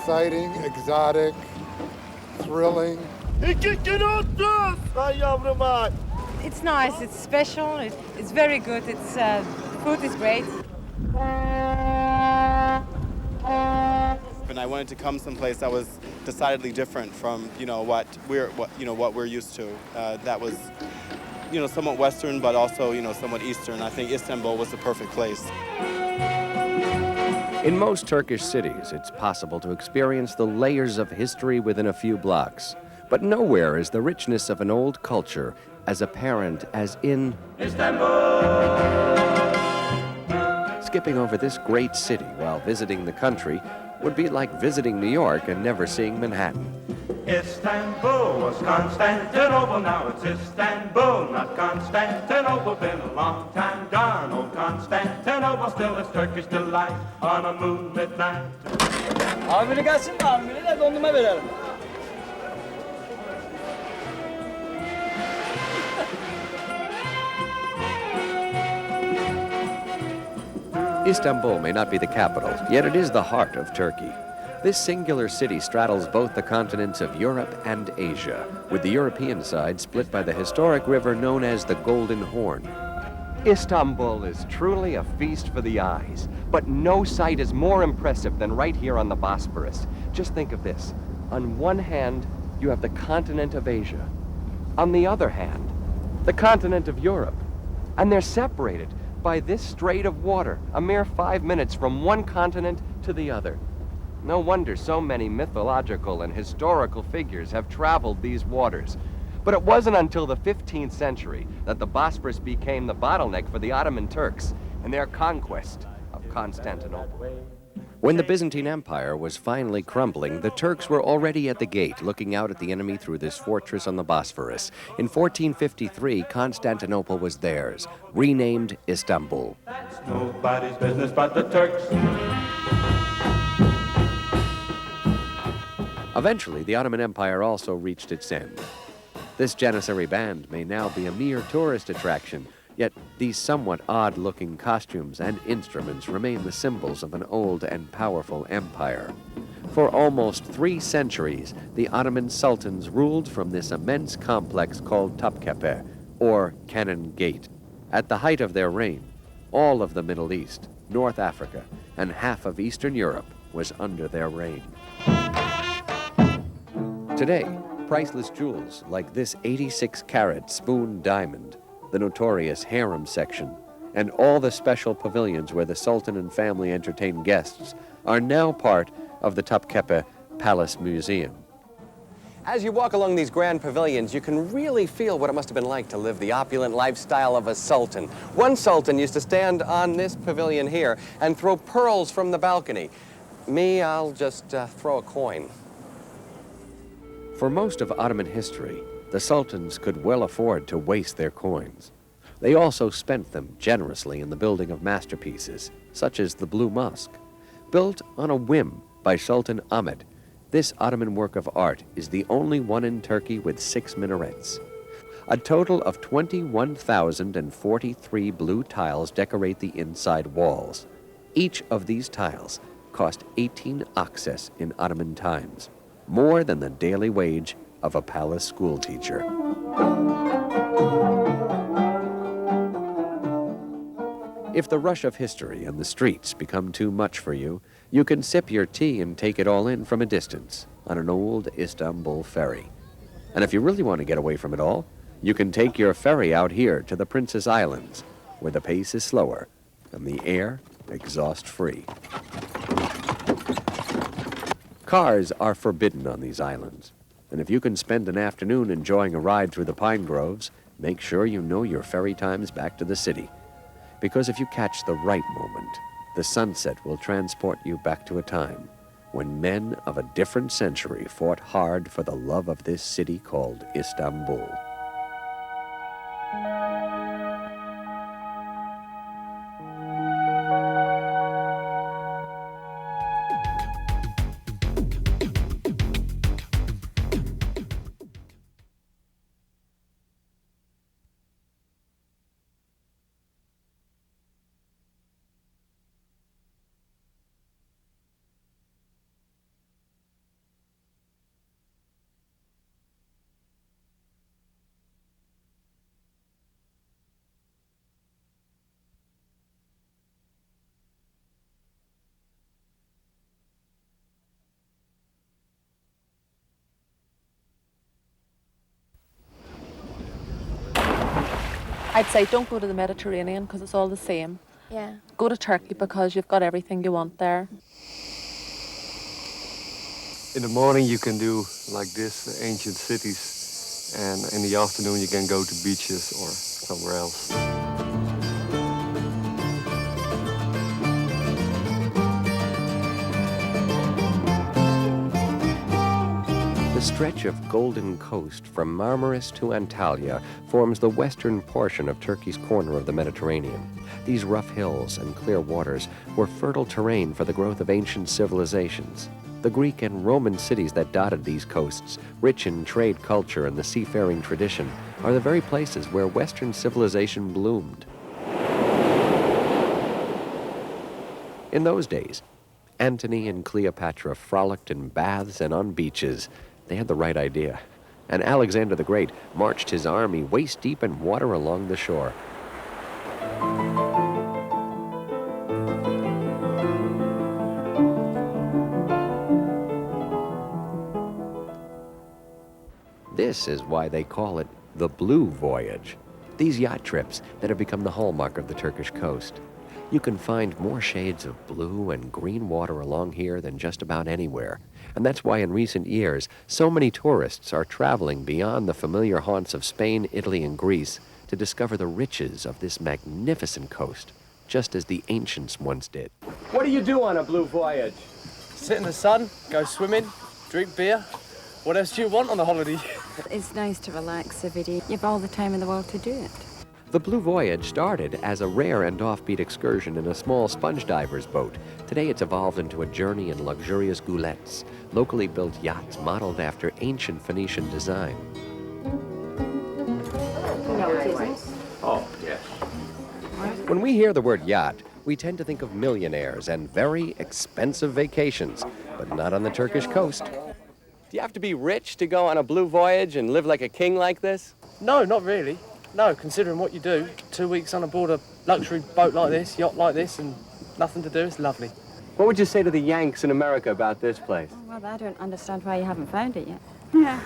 exciting, exotic, thrilling. It's nice, it's special, it's very good, food is great. And I wanted to come someplace that was decidedly different from what we're used to. That was somewhat Western, but also somewhat Eastern. I think Istanbul was the perfect place. In most Turkish cities, it's possible to experience the layers of history within a few blocks. But nowhere is the richness of an old culture as apparent as in Istanbul. Skipping over this great city while visiting the country would be like visiting New York and never seeing Manhattan. Istanbul was Constantinople, now it's Istanbul, not Constantinople. Been a long time gone, old Constantinople still is Turkish delight on a moonlit night. Abini gelsin mi abini de dondurma verelim. Istanbul may not be the capital, yet it is the heart of Turkey. This singular city straddles both the continents of Europe and Asia, with the European side split by the historic river known as the Golden Horn. Istanbul is truly a feast for the eyes, but no sight is more impressive than right here on the Bosphorus. Just think of this. On one hand, you have the continent of Asia. On the other hand, the continent of Europe. And they're separated by this strait of water, a mere 5 minutes from one continent to the other. No wonder so many mythological and historical figures have traveled these waters. But it wasn't until the 15th century that the Bosphorus became the bottleneck for the Ottoman Turks in their conquest of Constantinople. When the Byzantine Empire was finally crumbling, the Turks were already at the gate, looking out at the enemy through this fortress on the Bosphorus. In 1453, Constantinople was theirs, renamed Istanbul. That's nobody's business but the Turks. Eventually, the Ottoman Empire also reached its end. This Janissary band may now be a mere tourist attraction, yet these somewhat odd-looking costumes and instruments remain the symbols of an old and powerful empire. For almost 3 centuries, the Ottoman sultans ruled from this immense complex called Topkapi, or Cannon Gate. At the height of their reign, all of the Middle East, North Africa, and half of Eastern Europe was under their reign. Today, priceless jewels like this 86-carat spoon diamond, the notorious harem section, and all the special pavilions where the Sultan and family entertain guests are now part of the Topkapi Palace Museum. As you walk along these grand pavilions, you can really feel what it must have been like to live the opulent lifestyle of a sultan. One sultan used to stand on this pavilion here and throw pearls from the balcony. Me, I'll just throw a coin. For most of Ottoman history, the sultans could well afford to waste their coins. They also spent them generously in the building of masterpieces, such as the Blue Mosque. Built on a whim by Sultan Ahmed, this Ottoman work of art is the only one in Turkey with 6 minarets. A total of 21,043 blue tiles decorate the inside walls. Each of these tiles cost 18 akses in Ottoman times, more than the daily wage of a palace schoolteacher. If the rush of history and the streets become too much for you, you can sip your tea and take it all in from a distance on an old Istanbul ferry. And if you really want to get away from it all, you can take your ferry out here to the Princess Islands, where the pace is slower and the air exhaust-free. Cars are forbidden on these islands, and if you can spend an afternoon enjoying a ride through the pine groves, make sure you know your ferry times back to the city. Because if you catch the right moment, the sunset will transport you back to a time when men of a different century fought hard for the love of this city called Istanbul. I'd say don't go to the Mediterranean because it's all the same. Yeah. Go to Turkey because you've got everything you want there. In the morning you can do like this, ancient cities, and in the afternoon you can go to beaches or somewhere else. The stretch of golden coast from Marmaris to Antalya forms the western portion of Turkey's corner of the Mediterranean. These rough hills and clear waters were fertile terrain for the growth of ancient civilizations. The Greek and Roman cities that dotted these coasts, rich in trade culture and the seafaring tradition, are the very places where Western civilization bloomed. In those days, Antony and Cleopatra frolicked in baths and on beaches. They had the right idea. And Alexander the Great marched his army waist-deep in water along the shore. This is why they call it the Blue Voyage. These yacht trips that have become the hallmark of the Turkish coast. You can find more shades of blue and green water along here than just about anywhere. And that's why in recent years, so many tourists are traveling beyond the familiar haunts of Spain, Italy, and Greece to discover the riches of this magnificent coast, just as the ancients once did. What do you do on a blue voyage? Sit in the sun, go swimming, drink beer. What else do you want on a holiday? It's nice to relax every day. You've all the time in the world to do it. The Blue Voyage started as a rare and offbeat excursion in a small sponge diver's boat. Today it's evolved into a journey in luxurious goulettes, locally built yachts modeled after ancient Phoenician design. No, it isn't. Oh, yes. When we hear the word yacht, we tend to think of millionaires and very expensive vacations, but not on the Turkish coast. Do you have to be rich to go on a blue voyage and live like a king like this? No, not really. No, considering what you do, 2 weeks on board a luxury boat like this, yacht like this, and nothing to do, it's lovely. What would you say to the Yanks in America about this place? Well, I don't understand why you haven't found it yet. Yeah.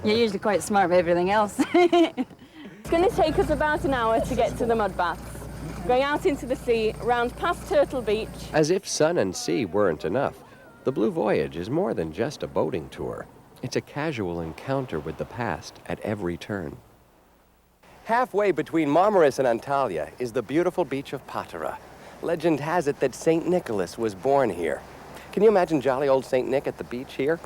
You're usually quite smart with everything else. It's going to take us about an hour to get to the mud baths. Going out into the sea, round past Turtle Beach. As if sun and sea weren't enough, the Blue Voyage is more than just a boating tour. It's a casual encounter with the past at every turn. Halfway between Marmaris and Antalya is the beautiful beach of Patara. Legend has it that St. Nicholas was born here. Can you imagine jolly old St. Nick at the beach here?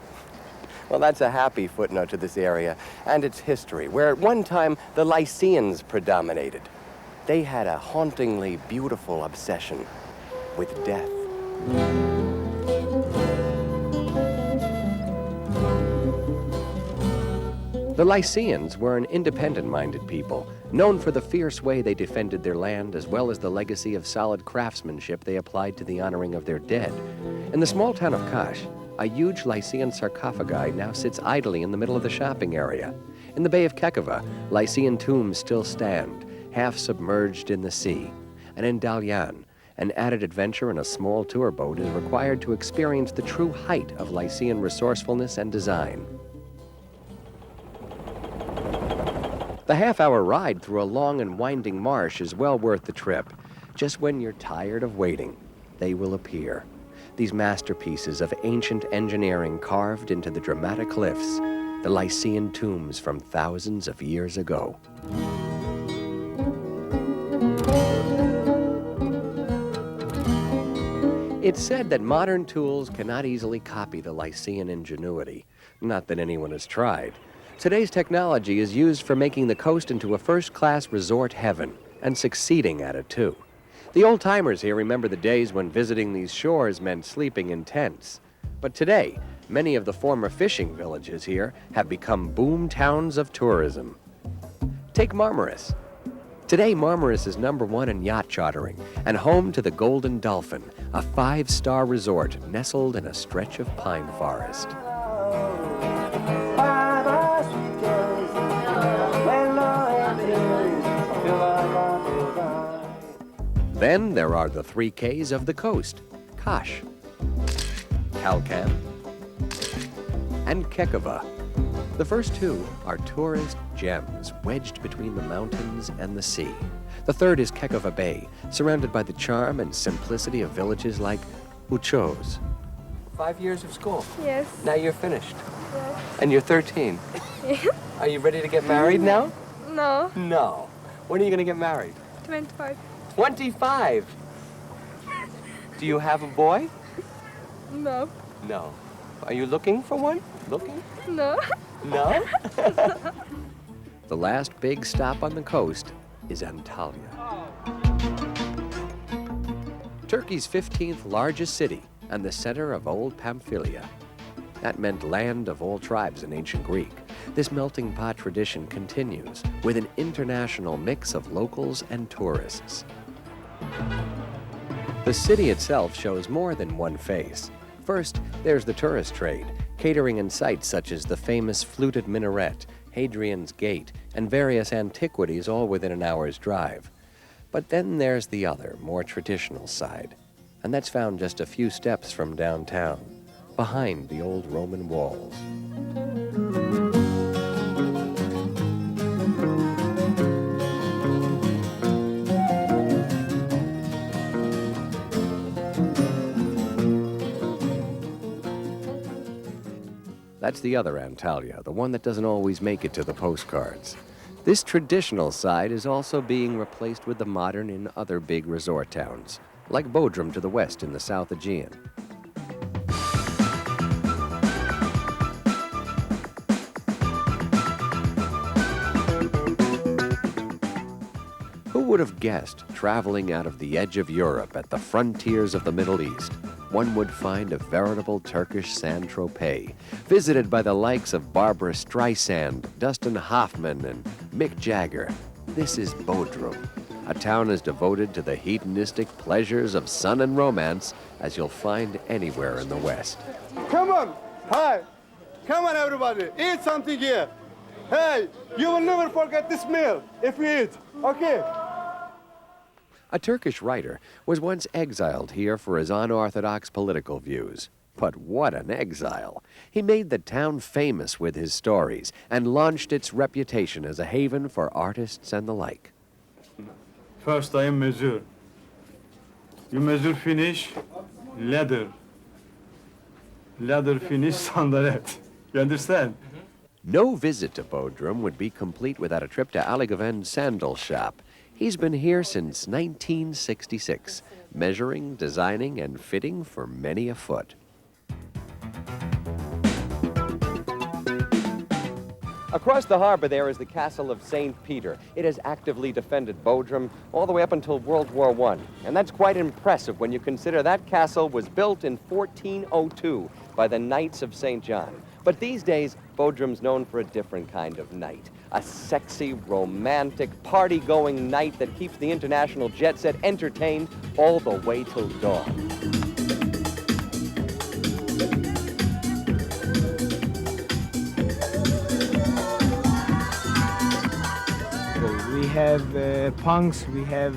Well, that's a happy footnote to this area and its history, where at one time the Lycians predominated. They had a hauntingly beautiful obsession with death. The Lycians were an independent-minded people, known for the fierce way they defended their land as well as the legacy of solid craftsmanship they applied to the honoring of their dead. In the small town of Kaş, a huge Lycian sarcophagi now sits idly in the middle of the shopping area. In the Bay of Kekava, Lycian tombs still stand, half submerged in the sea. And in Dalyan, an added adventure in a small tour boat is required to experience the true height of Lycian resourcefulness and design. The half-hour ride through a long and winding marsh is well worth the trip. Just when you're tired of waiting, they will appear. These masterpieces of ancient engineering carved into the dramatic cliffs, the Lycian tombs from thousands of years ago. It's said that modern tools cannot easily copy the Lycian ingenuity. Not that anyone has tried. Today's technology is used for making the coast into a first-class resort heaven, and succeeding at it, too. The old-timers here remember the days when visiting these shores meant sleeping in tents. But today, many of the former fishing villages here have become boom towns of tourism. Take Marmaris. Today, Marmaris is #1 in yacht chartering and home to the Golden Dolphin, a 5-star resort nestled in a stretch of pine forest. Then there are the 3 Ks of the coast: Kaş, Kalkan, and Kekava. The first two are tourist gems wedged between the mountains and the sea. The third is Kekova Bay, surrounded by the charm and simplicity of villages like Uchos. 5 years of school. Yes. Now you're finished. Yes. And you're 13. Are you ready to get married now? No. No. When are you going to get married? 25. 25? Do you have a boy? No. No. Are you looking for one? Looking? No. No? The last big stop on the coast is Antalya. Turkey's 15th largest city and the center of old Pamphylia. That meant land of all tribes in ancient Greek. This melting pot tradition continues with an international mix of locals and tourists. The city itself shows more than one face. First, there's the tourist trade, catering in sites such as the famous fluted minaret, Hadrian's Gate, and various antiquities all within an hour's drive. But then there's the other, more traditional side, and that's found just a few steps from downtown, behind the old Roman walls. That's the other Antalya, the one that doesn't always make it to the postcards. This traditional side is also being replaced with the modern in other big resort towns, like Bodrum to the west in the South Aegean. Who would have guessed, traveling out of the edge of Europe at the frontiers of the Middle East, one would find a veritable Turkish Saint-Tropez, visited by the likes of Barbara Streisand, Dustin Hoffman, and Mick Jagger. This is Bodrum, a town as devoted to the hedonistic pleasures of sun and romance as you'll find anywhere in the West. Come on! Hi! Come on, everybody! Eat something here! Hey, you will never forget this meal if you eat, okay? A Turkish writer was once exiled here for his unorthodox political views. But what an exile! He made the town famous with his stories and launched its reputation as a haven for artists and the like. First I measure. You measure finish, ladder. Ladder finish, sandalet. You understand? No visit to Bodrum would be complete without a trip to Ali Goven's sandal shop. He's been here since 1966, measuring, designing, and fitting for many a foot. Across the harbor there is the castle of St. Peter. It has actively defended Bodrum all the way up until World War I. And that's quite impressive when you consider that castle was built in 1402 by the Knights of St. John. But these days, Bodrum's known for a different kind of night. A sexy, romantic, party-going night that keeps the international jet set entertained all the way till dawn. We have punks, we have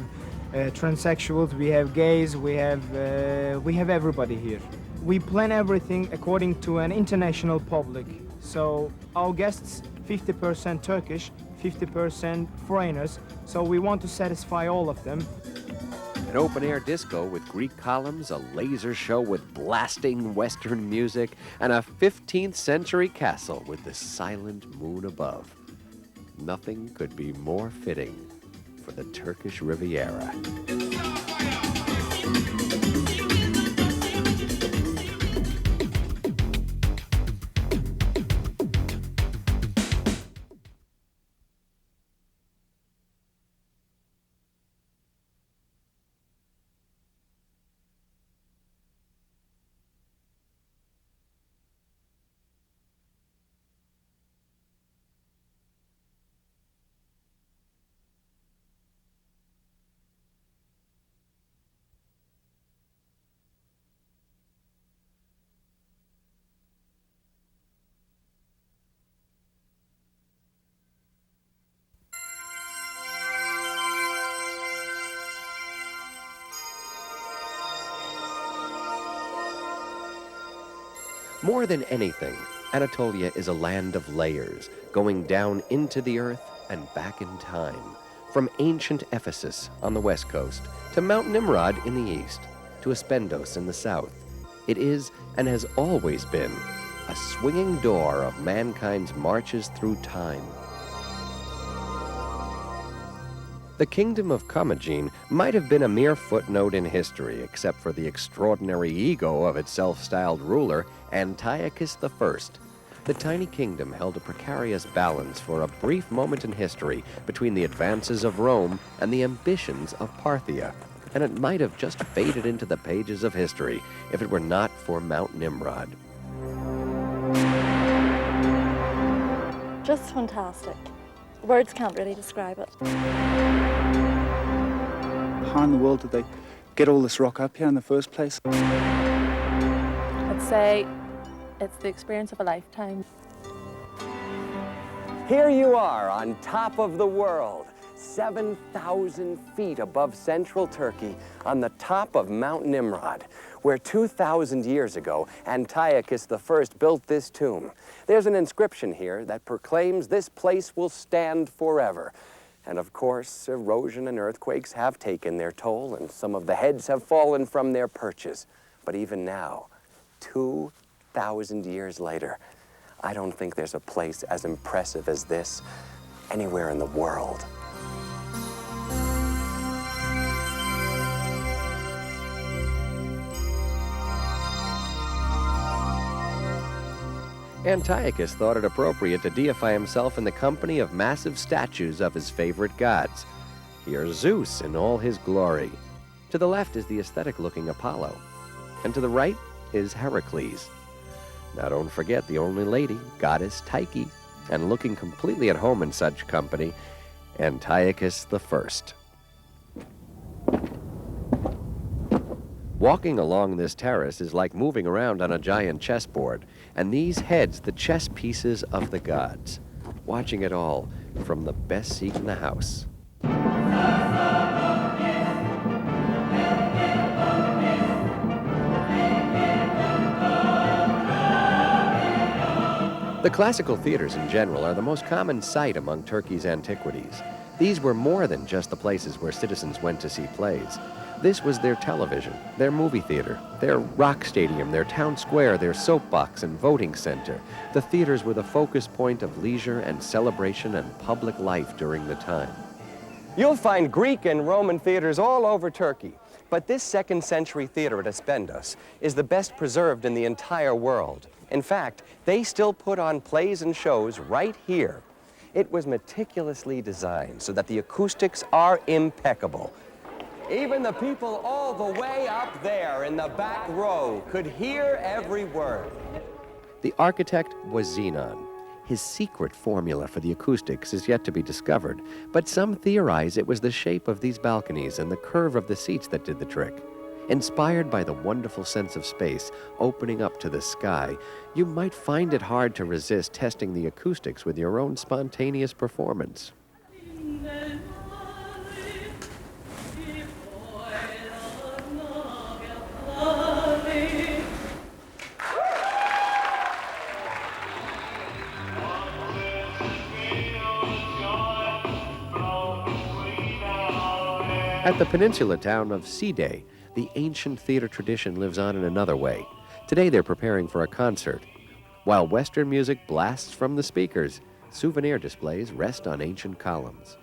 transsexuals, we have gays, we have everybody here. We plan everything according to an international public. So our guests, 50% Turkish, 50% foreigners. So we want to satisfy all of them. An open-air disco with Greek columns, a laser show with blasting Western music, and a 15th century castle with the silent moon above. Nothing could be more fitting for the Turkish Riviera. More than anything, Anatolia is a land of layers, going down into the earth and back in time. From ancient Ephesus on the west coast, to Mount Nimrod in the east, to Aspendos in the south. It is, and has always been, a swinging door of mankind's marches through time. The kingdom of Commagene might have been a mere footnote in history, except for the extraordinary ego of its self-styled ruler, Antiochus I. The tiny kingdom held a precarious balance for a brief moment in history between the advances of Rome and the ambitions of Parthia, and it might have just faded into the pages of history if it were not for Mount Nimrod. Just fantastic. Words can't really describe it. How in the world did they get all this rock up here in the first place? I'd say it's the experience of a lifetime. Here you are on top of the world, 7,000 feet above central Turkey, on the top of Mount Nimrod, where 2,000 years ago, Antiochus I built this tomb. There's an inscription here that proclaims this place will stand forever. And of course, erosion and earthquakes have taken their toll, and some of the heads have fallen from their perches. But even now, 2,000 years later, I don't think there's a place as impressive as this anywhere in the world. Antiochus thought it appropriate to deify himself in the company of massive statues of his favorite gods. Here's Zeus in all his glory. To the left is the aesthetic-looking Apollo, and to the right is Heracles. Now don't forget the only lady, goddess Tyche, and looking completely at home in such company, Antiochus I. Walking along this terrace is like moving around on a giant chessboard, and these heads the chess pieces of the gods, watching it all from the best seat in the house. The classical theaters in general are the most common sight among Turkey's antiquities. These were more than just the places where citizens went to see plays. This was their television, their movie theater, their rock stadium, their town square, their soapbox and voting center. The theaters were the focus point of leisure and celebration and public life during the time. You'll find Greek and Roman theaters all over Turkey, but this second-century theater at Aspendos is the best preserved in the entire world. In fact, they still put on plays and shows right here. It was meticulously designed so that the acoustics are impeccable. Even the people all the way up there in the back row could hear every word. The architect was Xenon. His secret formula for the acoustics is yet to be discovered, but some theorize it was the shape of these balconies and the curve of the seats that did the trick. Inspired by the wonderful sense of space opening up to the sky, you might find it hard to resist testing the acoustics with your own spontaneous performance. At the peninsula town of Side, the ancient theater tradition lives on in another way. Today they're preparing for a concert. While Western music blasts from the speakers, souvenir displays rest on ancient columns.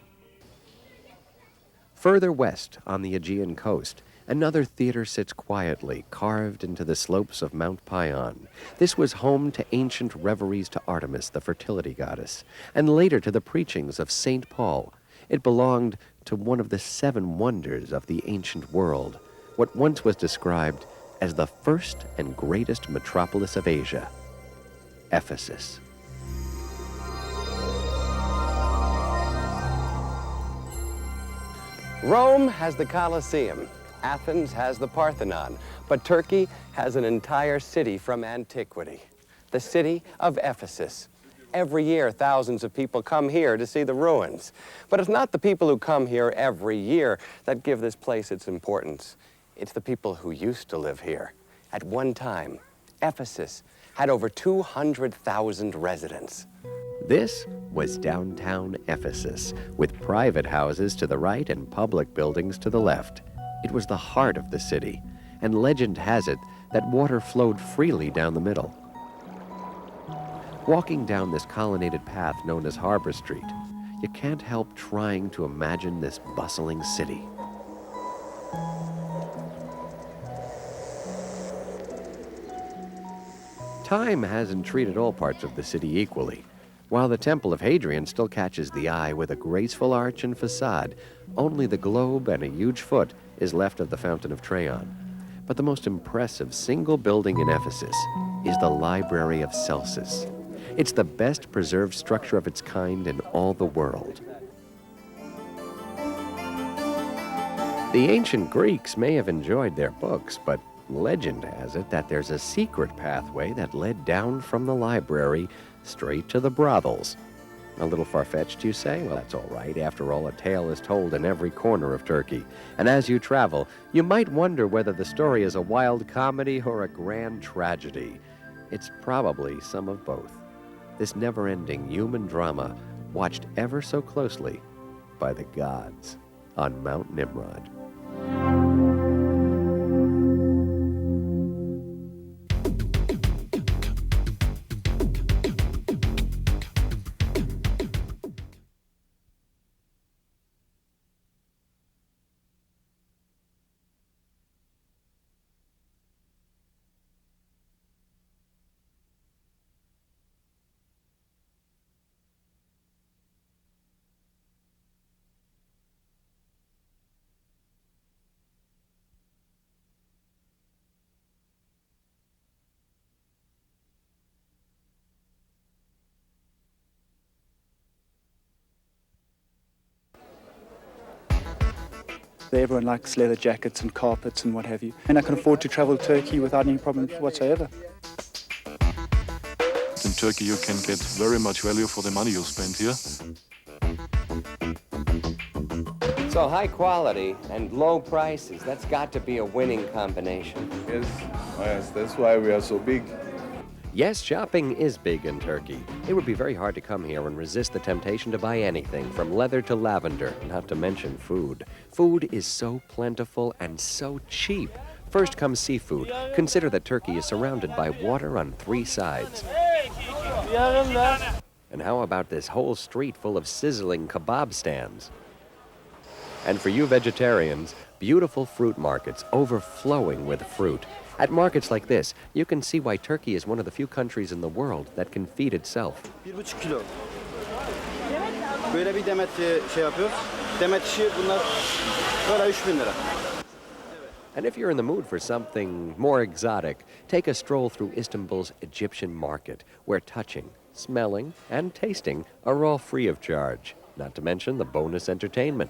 Further west on the Aegean coast, another theater sits quietly, carved into the slopes of Mount Pion. This was home to ancient reveries to Artemis, the fertility goddess, and later to the preachings of St. Paul. It belonged to one of the 7 wonders of the ancient world, what once was described as the first and greatest metropolis of Asia, Ephesus. Rome has the Colosseum, Athens has the Parthenon, but Turkey has an entire city from antiquity, the city of Ephesus. Every year, thousands of people come here to see the ruins. But it's not the people who come here every year that give this place its importance. It's the people who used to live here. At one time, Ephesus had over 200,000 residents. This was downtown Ephesus, with private houses to the right and public buildings to the left. It was the heart of the city, and legend has it that water flowed freely down the middle. Walking down this colonnaded path known as Harbor Street, you can't help trying to imagine this bustling city. Time hasn't treated all parts of the city equally. While the Temple of Hadrian still catches the eye with a graceful arch and facade, only the globe and a huge foot is left of the Fountain of Trajan. But the most impressive single building in Ephesus is the Library of Celsus. It's the best preserved structure of its kind in all the world. The ancient Greeks may have enjoyed their books, but legend has it that there's a secret pathway that led down from the library straight to the brothels. A little far-fetched, you say? Well, that's all right. After all, a tale is told in every corner of Turkey. And as you travel, you might wonder whether the story is a wild comedy or a grand tragedy. It's probably some of both. This never-ending human drama watched ever so closely by the gods on Mount Nimrod. Everyone likes leather jackets and carpets and what have you. And I can afford to travel to Turkey without any problems whatsoever. In Turkey you can get very much value for the money you spend here. So high quality and low prices, that's got to be a winning combination. Yes, that's why we are so big. Yes, shopping is big in Turkey. It would be very hard to come here and resist the temptation to buy anything, from leather to lavender, not to mention food. Food is so plentiful and so cheap. First comes seafood. Consider that Turkey is surrounded by water on 3 sides. And how about this whole street full of sizzling kebab stands? And for you vegetarians, beautiful fruit markets overflowing with fruit. At markets like this, you can see why Turkey is one of the few countries in the world that can feed itself. 1,5 kilo. Böyle bir demet şey yapıyoruz. Demet işi bunlar böyle 3.000 lira. And if you're in the mood for something more exotic, take a stroll through Istanbul's Egyptian market, where touching, smelling, and tasting are all free of charge, not to mention the bonus entertainment.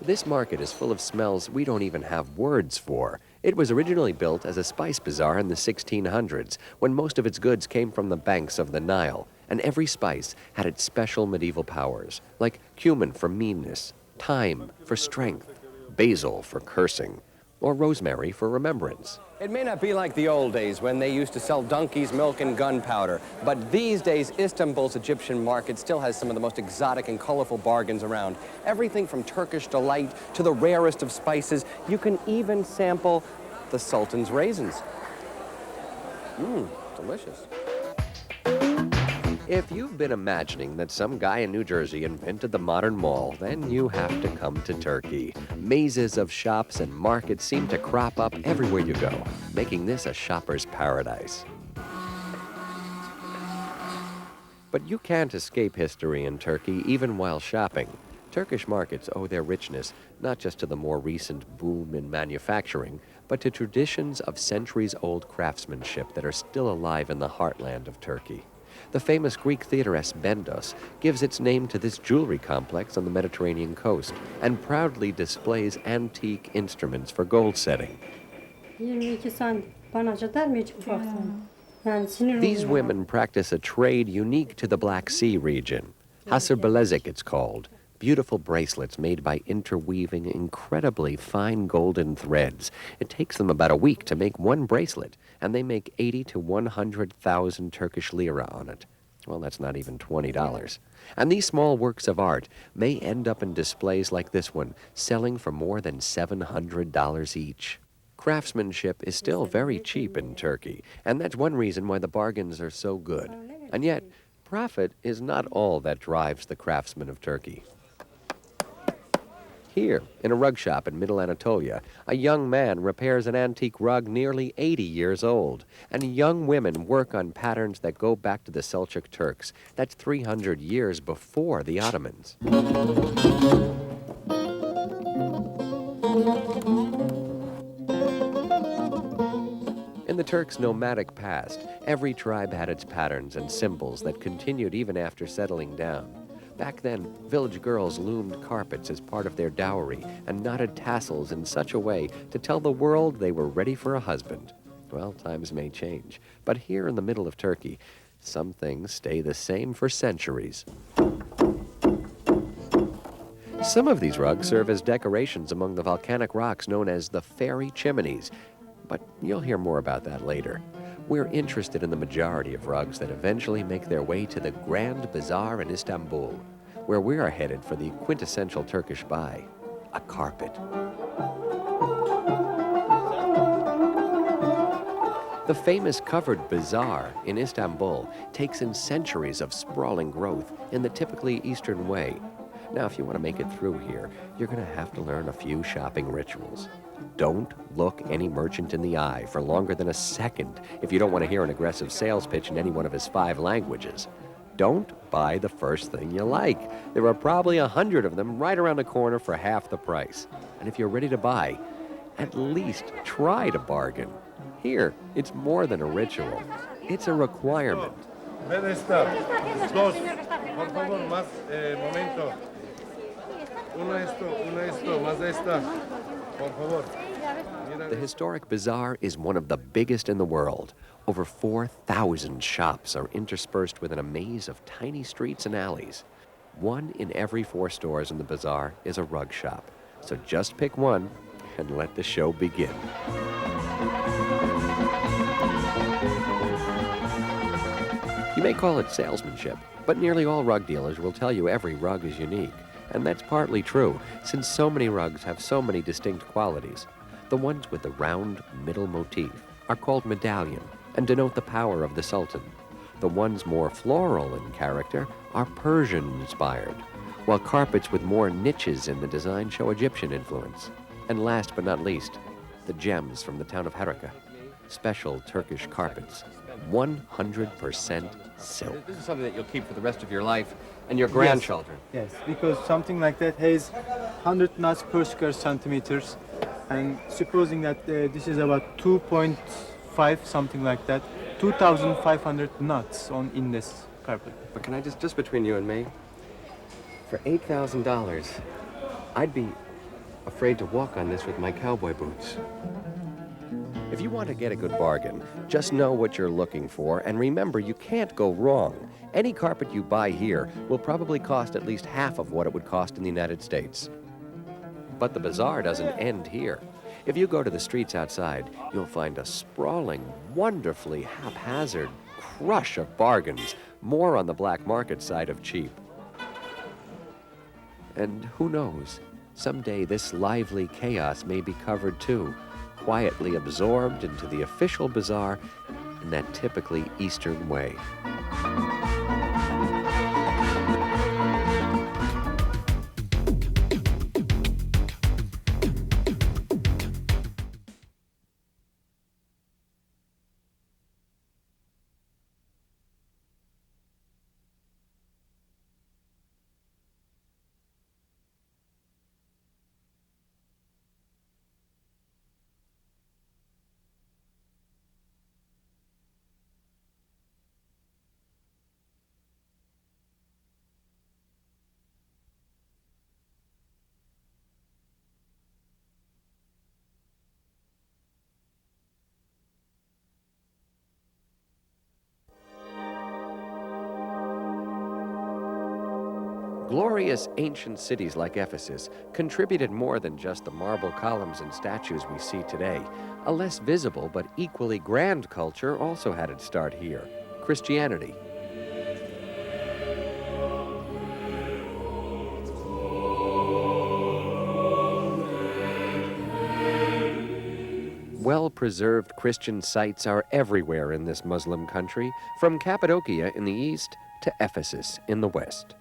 This market is full of smells we don't even have words for. It was originally built as a spice bazaar in the 1600s, when most of its goods came from the banks of the Nile, and every spice had its special medieval powers, like cumin for meanness, thyme for strength, basil for cursing, or rosemary for remembrance. It may not be like the old days when they used to sell donkeys' milk and gunpowder, but these days Istanbul's Egyptian market still has some of the most exotic and colorful bargains around. Everything from Turkish delight to the rarest of spices. You can even sample the Sultan's raisins. Delicious. If you've been imagining that some guy in New Jersey invented the modern mall, then you have to come to Turkey. Mazes of shops and markets seem to crop up everywhere you go, making this a shopper's paradise. But you can't escape history in Turkey even while shopping. Turkish markets owe their richness not just to the more recent boom in manufacturing, but to traditions of centuries-old craftsmanship that are still alive in the heartland of Turkey. The famous Greek theateress Bendos gives its name to this jewelry complex on the Mediterranean coast and proudly displays antique instruments for gold setting. These women practice a trade unique to the Black Sea region. Hasır Bilezik, it's called. beautiful bracelets made by interweaving incredibly fine golden threads. It takes them about a week to make one bracelet, and they make 80 to 100,000 Turkish lira on it. Well, that's not even $20. And these small works of art may end up in displays like this one, selling for more than $700 each. Craftsmanship is still very cheap in Turkey, and that's one reason why the bargains are so good. And yet, profit is not all that drives the craftsmen of Turkey. Here, in a rug shop in Middle Anatolia, a young man repairs an antique rug nearly 80 years old, and young women work on patterns that go back to the Seljuk Turks. That's 300 years before the Ottomans. In the Turks' nomadic past, every tribe had its patterns and symbols that continued even after settling down. Back then, village girls loomed carpets as part of their dowry and knotted tassels in such a way to tell the world they were ready for a husband. Well, times may change, but here in the middle of Turkey, some things stay the same for centuries. Some of these rugs serve as decorations among the volcanic rocks known as the fairy chimneys, but you'll hear more about that later. We're interested in the majority of rugs that eventually make their way to the Grand Bazaar in Istanbul, where we are headed for the quintessential Turkish buy, a carpet. The famous covered bazaar in Istanbul takes in centuries of sprawling growth in the typically Eastern way. Now, if you want to make it through here, you're going to have to learn a few shopping rituals. Don't look any merchant in the eye for longer than a second if you don't want to hear an aggressive sales pitch in any one of his 5 languages. Don't buy the first thing you like. There are probably 100 of them right around the corner for half the price. And if you're ready to buy, at least try to bargain. Here, it's more than a ritual. It's a requirement. The historic bazaar is one of the biggest in the world. Over 4,000 shops are interspersed within a maze of tiny streets and alleys. 1 in every 4 stores in the bazaar is a rug shop. So just pick one and let the show begin. You may call it salesmanship, but nearly all rug dealers will tell you every rug is unique. And that's partly true, since so many rugs have so many distinct qualities. The ones with the round middle motif are called medallion and denote the power of the Sultan. The ones more floral in character are Persian-inspired, while carpets with more niches in the design show Egyptian influence. And last but not least, the gems from the town of Haraka, special Turkish carpets, 100% silk. This is something that you'll keep for the rest of your life and your grandchildren. Yes, because something like that has 100 knots per square centimeters, and supposing that this is about 2.5, something like that, 2,500 knots in this carpet. But can I just between you and me, for $8,000, I'd be afraid to walk on this with my cowboy boots. If you want to get a good bargain, just know what you're looking for, and remember, you can't go wrong. Any carpet you buy here will probably cost at least half of what it would cost in the United States. But the bazaar doesn't end here. If you go to the streets outside, you'll find a sprawling, wonderfully haphazard crush of bargains, more on the black market side of cheap. And who knows, someday this lively chaos may be covered too, quietly absorbed into the official bazaar in that typically Eastern way. Glorious ancient cities like Ephesus contributed more than just the marble columns and statues we see today. A less visible but equally grand culture also had its start here: Christianity. Well-preserved Christian sites are everywhere in this Muslim country, from Cappadocia in the east to Ephesus in the west.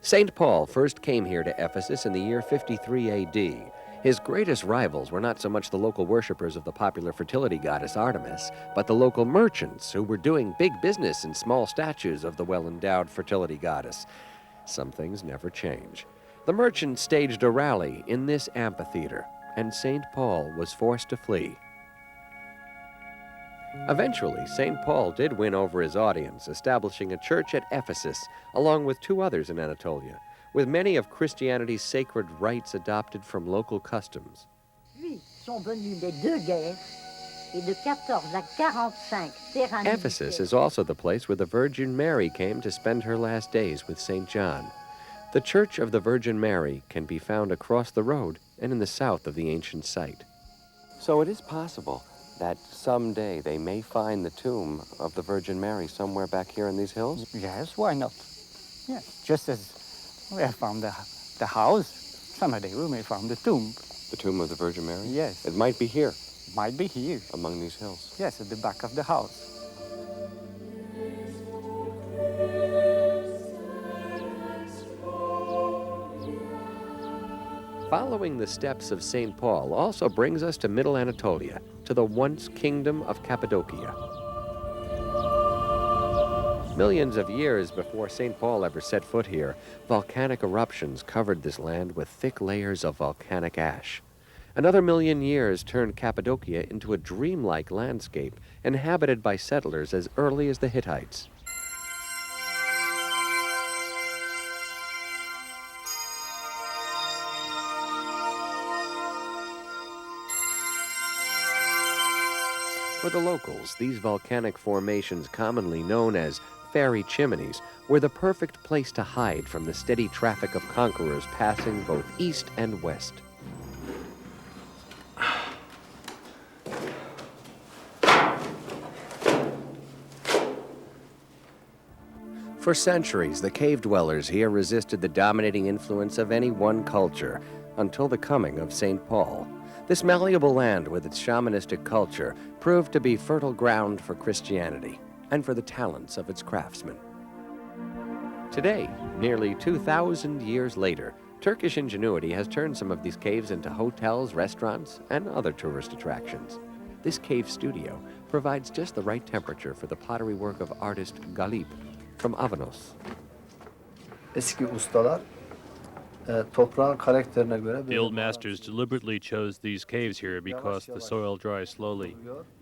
St. Paul first came here to Ephesus in the year 53 AD. His greatest rivals were not so much the local worshippers of the popular fertility goddess Artemis, but the local merchants who were doing big business in small statues of the well-endowed fertility goddess. Some things never change. The merchants staged a rally in this amphitheater, and St. Paul was forced to flee. Eventually, St. Paul did win over his audience, establishing a church at Ephesus, along with two others in Anatolia, with many of Christianity's sacred rites adopted from local customs. Ephesus is also the place where the Virgin Mary came to spend her last days with St. John. The Church of the Virgin Mary can be found across the road and in the south of the ancient site. So it is possible that someday they may find the tomb of the Virgin Mary somewhere back here in these hills? Yes, why not? Yes, just as we have found the house, someday we may find the tomb. The tomb of the Virgin Mary? Yes. It might be here. Might be here. Among these hills? Yes, at the back of the house. Following the steps of St. Paul also brings us to Middle Anatolia, to the once kingdom of Cappadocia. Millions of years before St. Paul ever set foot here, volcanic eruptions covered this land with thick layers of volcanic ash. Another million years turned Cappadocia into a dreamlike landscape inhabited by settlers as early as the Hittites. For the locals, these volcanic formations, commonly known as fairy chimneys, were the perfect place to hide from the steady traffic of conquerors passing both east and west. For centuries, the cave dwellers here resisted the dominating influence of any one culture until the coming of St. Paul. This malleable land with its shamanistic culture proved to be fertile ground for Christianity and for the talents of its craftsmen. Today, nearly 2,000 years later, Turkish ingenuity has turned some of these caves into hotels, restaurants, and other tourist attractions. This cave studio provides just the right temperature for the pottery work of artist Galip from Avanos. Eski ustalar toprağın karakterine göre The old masters deliberately chose these caves here because the soil dries slowly.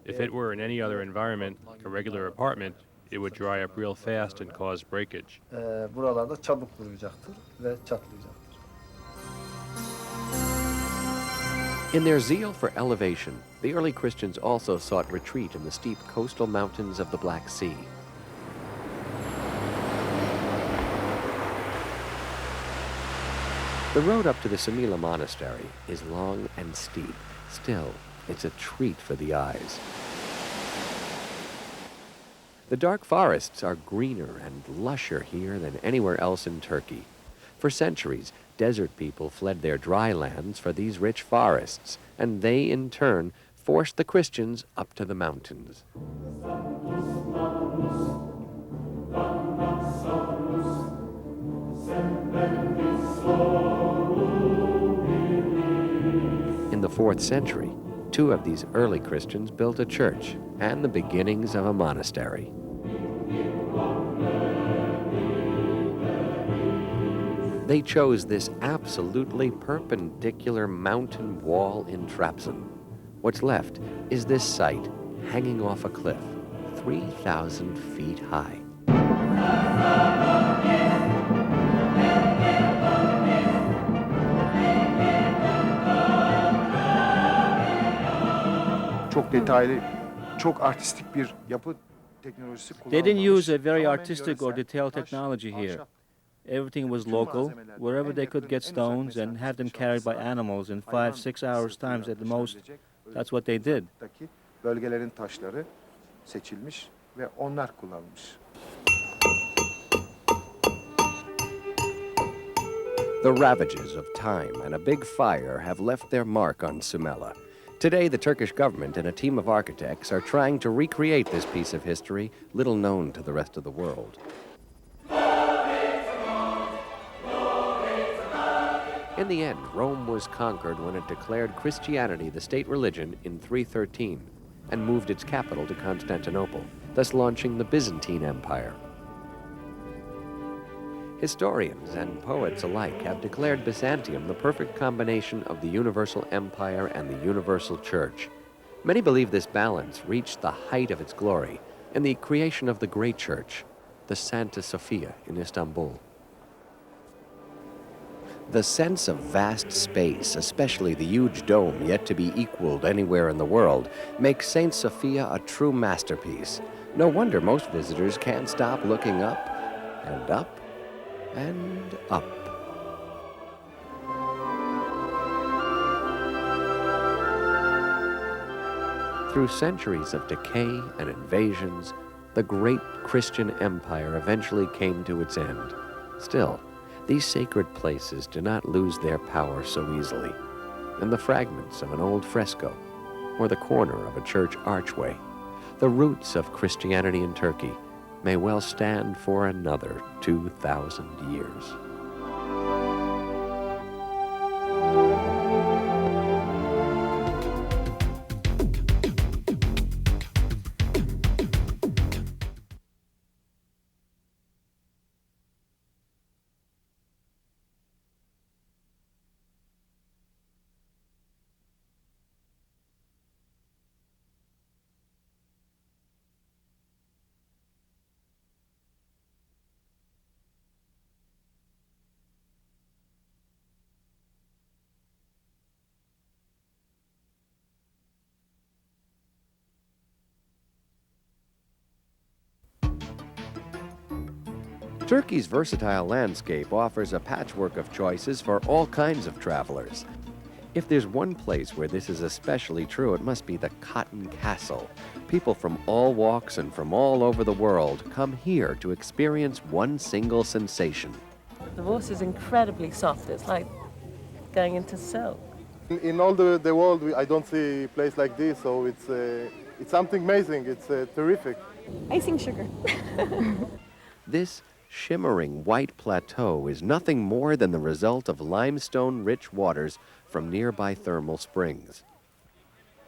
If it were in any other environment, like a regular apartment, it would dry up real fast and cause breakage. Buralarda çabuk kuruyacaktır ve çatlayacaktır. In their zeal for elevation, the early Christians also sought retreat in the steep coastal mountains of the Black Sea. The road up to the Samila Monastery is long and steep. Still, it's a treat for the eyes. The dark forests are greener and lusher here than anywhere else in Turkey. For centuries, desert people fled their dry lands for these rich forests, and they, in turn, forced the Christians up to the mountains. In the 4th century, 2 of these early Christians built a church and the beginnings of a monastery. They chose this absolutely perpendicular mountain wall in Trabzon. What's left is this site hanging off a cliff, 3,000 feet high. Çok detaylı, çok artistik bir yapı. They didn't use a very artistic or detailed technology here. Everything was local, wherever they could get stones and have them carried by animals in 5-6 hours times at the most. That's what they did. Bölgelerin taşları seçilmiş ve onlar kullanılmış. The ravages of time and a big fire have left their mark on Sumela. Today, the Turkish government and a team of architects are trying to recreate this piece of history, little known to the rest of the world. In the end, Rome was conquered when it declared Christianity the state religion in 313 and moved its capital to Constantinople, thus launching the Byzantine Empire. Historians and poets alike have declared Byzantium the perfect combination of the universal empire and the universal church. Many believe this balance reached the height of its glory in the creation of the great church, the Santa Sophia in Istanbul. The sense of vast space, especially the huge dome yet to be equaled anywhere in the world, makes Saint Sophia a true masterpiece. No wonder most visitors can't stop looking up and up and up. Through centuries of decay and invasions, the great Christian empire eventually came to its end. Still, these sacred places do not lose their power so easily. And the fragments of an old fresco, or the corner of a church archway, the roots of Christianity in Turkey, may well stand for another 2,000 years. Turkey's versatile landscape offers a patchwork of choices for all kinds of travelers. If there's one place where this is especially true, it must be the Cotton Castle. People from all walks and from all over the world come here to experience one single sensation. The water is incredibly soft. It's like going into silk. In all the world, I don't see a place like this, so it's something amazing. It's terrific. Icing sugar. This shimmering white plateau is nothing more than the result of limestone-rich waters from nearby thermal springs.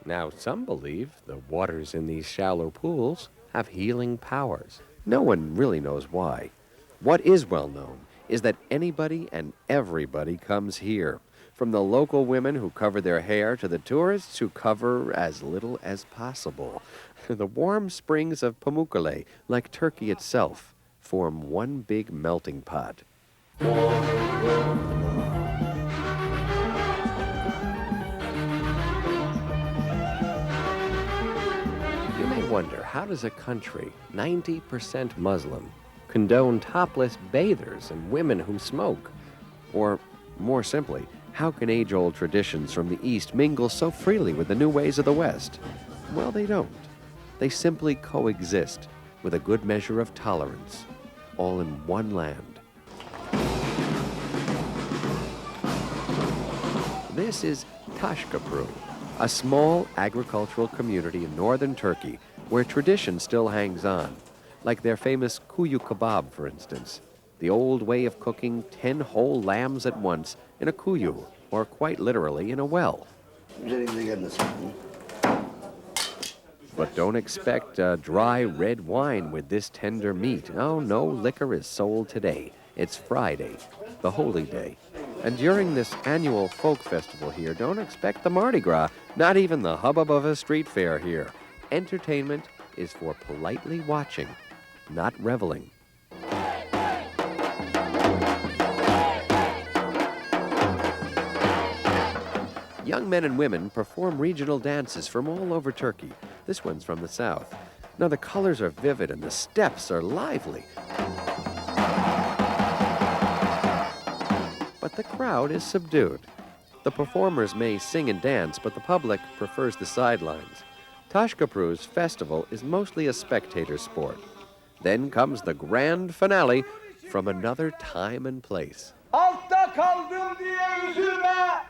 Now, some believe the waters in these shallow pools have healing powers. No one really knows why. What is well known is that anybody and everybody comes here, from the local women who cover their hair to the tourists who cover as little as possible. The warm springs of Pamukkale, like Turkey itself, form one big melting pot. You may wonder, how does a country 90% Muslim condone topless bathers and women who smoke? Or, more simply, how can age-old traditions from the East mingle so freely with the new ways of the West? Well, they don't. They simply coexist with a good measure of tolerance, all in one land. This is Taşköprü, a small agricultural community in northern Turkey where tradition still hangs on, like their famous kuyu kebab, for instance, the old way of cooking 10 whole lambs at once in a kuyu, or quite literally in a well. But don't expect dry red wine with this tender meat. No liquor is sold today. It's Friday, the holy day. And during this annual folk festival here, don't expect the Mardi Gras, not even the hubbub of a street fair here. Entertainment is for politely watching, not reveling. Young men and women perform regional dances from all over Turkey. This one's from the south. Now the colors are vivid and the steps are lively. But the crowd is subdued. The performers may sing and dance, but the public prefers the sidelines. Tashkapru's festival is mostly a spectator sport. Then comes the grand finale from another time and place. Altta kaldım diye üzülme,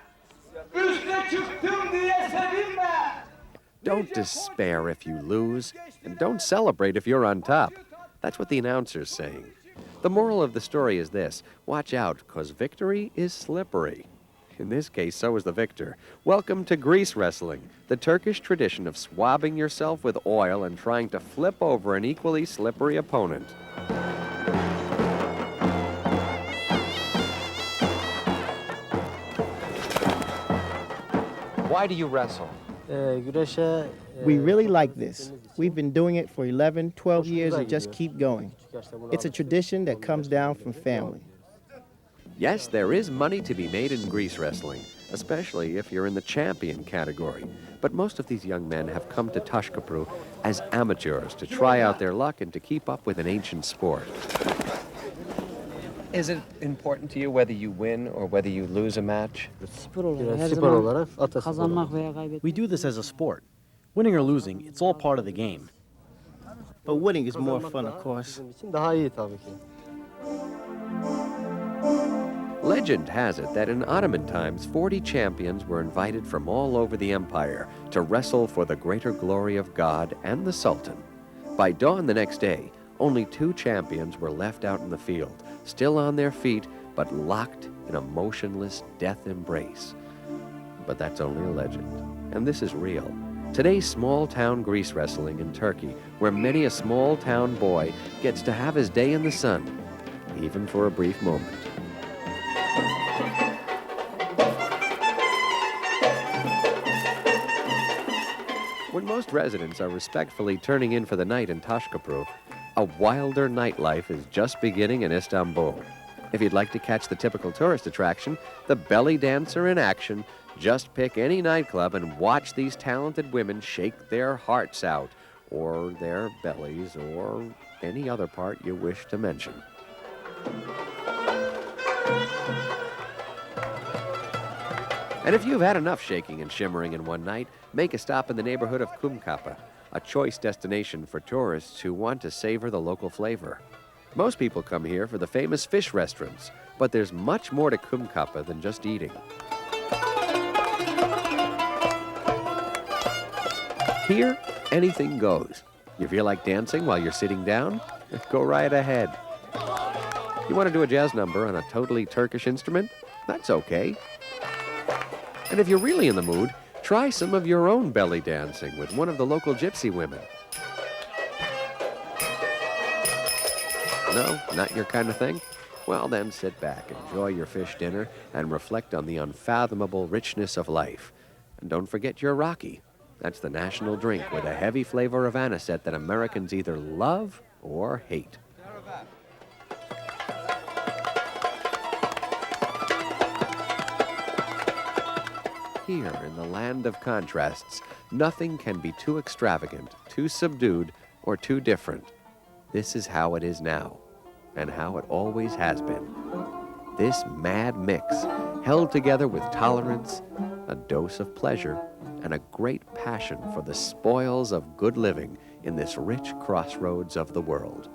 üste çıktım diye sevinme. Don't despair if you lose, and don't celebrate if you're on top. That's what the announcer's saying. The moral of the story is this: watch out, because victory is slippery. In this case, so is the victor. Welcome to grease wrestling, the Turkish tradition of swabbing yourself with oil and trying to flip over an equally slippery opponent. Why do you wrestle? We really like this. We've been doing it for 11, 12 years and just keep going. It's a tradition that comes down from family. Yes, there is money to be made in grease wrestling, especially if you're in the champion category. But most of these young men have come to Tashkapru as amateurs to try out their luck and to keep up with an ancient sport. Is it important to you whether you win or whether you lose a match? We do this as a sport. Winning or losing, it's all part of the game. But winning is more fun, of course. Legend has it that in Ottoman times, 40 champions were invited from all over the empire to wrestle for the greater glory of God and the Sultan. By dawn the next day, only 2 champions were left out in the field, still on their feet, but locked in a motionless death embrace. But that's only a legend, and this is real. Today's small-town grease wrestling in Turkey, where many a small-town boy gets to have his day in the sun, even for a brief moment. When most residents are respectfully turning in for the night in Tashkapru, a wilder nightlife is just beginning in Istanbul. If you'd like to catch the typical tourist attraction, the belly dancer in action, just pick any nightclub and watch these talented women shake their hearts out, or their bellies, or any other part you wish to mention. And if you've had enough shaking and shimmering in one night, make a stop in the neighborhood of Kumkapı, a choice destination for tourists who want to savor the local flavor. Most people come here for the famous fish restaurants, but there's much more to Kumkapı than just eating. Here, anything goes. You feel like dancing while you're sitting down? Go right ahead. You want to do a jazz number on a totally Turkish instrument? That's okay. And if you're really in the mood, try some of your own belly dancing with one of the local gypsy women. No, not your kind of thing? Well, then sit back, enjoy your fish dinner, and reflect on the unfathomable richness of life. And don't forget your Rocky. That's the national drink with a heavy flavor of anisette that Americans either love or hate. Here, in the land of contrasts, nothing can be too extravagant, too subdued, or too different. This is how it is now, and how it always has been. This mad mix, held together with tolerance, a dose of pleasure, and a great passion for the spoils of good living in this rich crossroads of the world.